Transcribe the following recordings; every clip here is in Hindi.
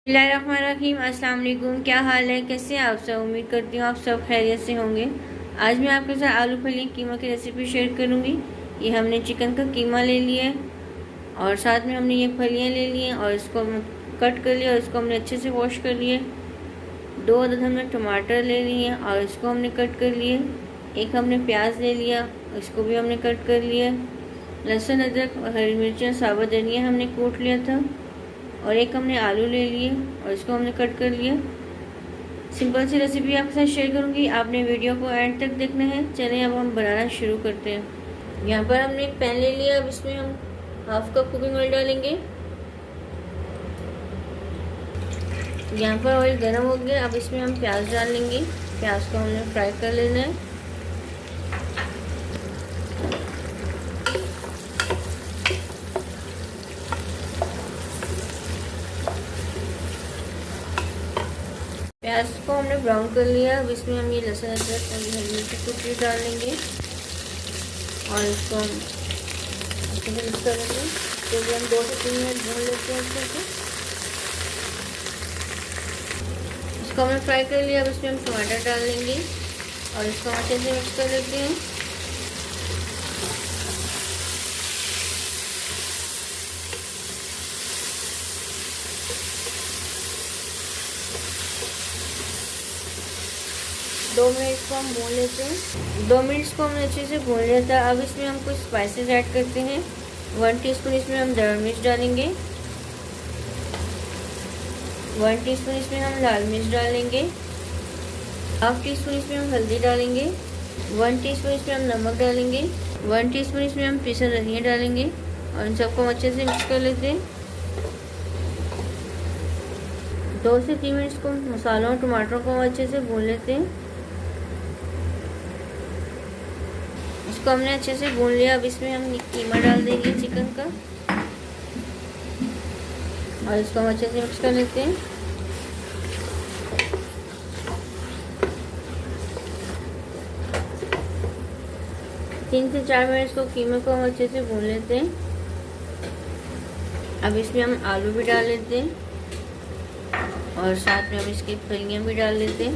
बिस्मिल्लाहिर्रहमानिर्रहीम। अस्सलाम वालेकुम। क्या हाल है, कैसे हैं आप सब? उम्मीद करती हूँ आप सब खैरियत से होंगे। आज मैं आपके साथ आलू फली कीमा की रेसिपी शेयर करूँगी। ये हमने चिकन का कीमा ले लिया है और साथ में हमने ये फलियाँ ले ली हैं और इसको हम कट कर लिया और इसको हमने अच्छे से वॉश कर लिए। 2 अदद हमने टमाटर ले लिए हैं और इसको हमने कट कर लिए। एक हमने प्याज ले लिया, इसको भी हमने कट कर लिया। लहसुन, अदरक और हरी मिर्चें, साबुत धनिया हमने कूट लिया था और एक हमने आलू ले लिए और इसको हमने कट कर लिया। सिंपल सी रेसिपी आपके साथ शेयर करूंगी, आपने वीडियो को एंड तक देखना है। चलिए अब हम बनाना शुरू करते हैं। यहाँ पर हमने एक पैन ले लिया, अब इसमें हम हाफ कप कुकिंग ऑयल डालेंगे। यहाँ पर ऑयल गर्म हो गया, अब इसमें हम प्याज डाल लेंगे। प्याज को हमने फ्राई कर लेना है। प्याज को हमने ब्राउन कर लिया, अब इसमें हम ये लहसुन, अदरक और हरी मिर्च कुटी डाल लेंगे और इसको हम अच्छे से मिक्स कर लेंगे। तो भी हम 2 से 3 मिनट भून लेते हैं अच्छे से। इसको हमने फ्राई कर लिया, अब इसमें हम टमाटर डाल लेंगे और इसको अच्छे से मिक्स कर लेते हैं। दो मिनट को हम भून लेते हैं। 2 मिनट्स को हमने अच्छे से भून लिया था। अब इसमें हम कुछ स्पाइसेस ऐड करते हैं। 1 टीस्पून इसमें हम दरड़ मिर्च डालेंगे। 1 टीस्पून इसमें हम लाल मिर्च डालेंगे। हाफ टीस्पून इसमें हम हल्दी डालेंगे। 1 टीस्पून इसमें हम नमक डालेंगे। 1 टीस्पून इसमें हम पिसा धनिया डालेंगे और इन सबको हम अच्छे से मिक्स कर लेते हैं। 2 से 3 मिनट्स को मसालों और टमाटरों को हम अच्छे से भून लेते हैं। इसको हमने अच्छे से भून लिया, अब इसमें हम कीमा डाल देंगे चिकन का और इसको हम अच्छे से मिक्स कर लेते हैं। तीन से 4 मिनट को कीमे को हम अच्छे से भून लेते हैं। अब इसमें हम आलू भी डाल लेते हैं और साथ में हम इसकी फलियाँ भी डाल लेते हैं।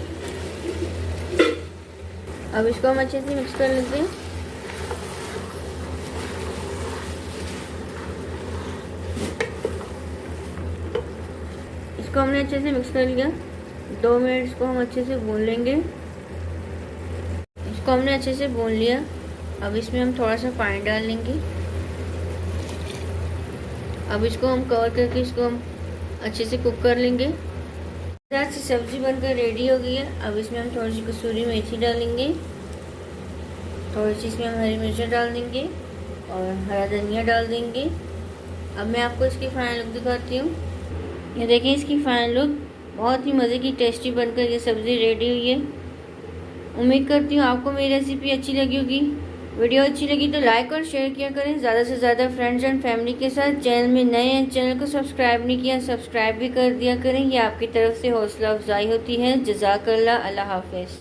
अब इसको हम अच्छे से मिक्स कर लेते हैं। इसको हमने अच्छे से मिक्स कर लिया। 2 मिनट्स को हम अच्छे से भून लेंगे। इसको हमने अच्छे से भून लिया, अब इसमें हम थोड़ा सा पानी डाल लेंगे। अब इसको हम कवर करके इसको हम अच्छे से कुक कर लेंगे। साथ से सब्जी बनकर रेडी हो गई है। अब इसमें हम थोड़ी सी कसूरी मेथी डालेंगे, थोड़ी सी इसमें हम हरी मिर्च डाल देंगे और हरा धनिया डाल देंगे। अब मैं आपको इसकी फाइनल लुक दिखाती हूँ। ये देखिए इसकी फाइनल लुक, बहुत ही मज़े की टेस्टी बनकर ये सब्ज़ी रेडी हुई है। उम्मीद करती हूँ आपको मेरी रेसिपी अच्छी लगी होगी। वीडियो अच्छी लगी तो लाइक और शेयर किया करें ज़्यादा से ज़्यादा फ्रेंड्स एंड फैमिली के साथ। चैनल में नए हैं, चैनल को सब्सक्राइब नहीं किया, सब्सक्राइब भी कर दिया करें। ये आपकी तरफ से हौसला अफजाई होती है। जज़ाकल्लाह। अल्लाह हाफ़िज़।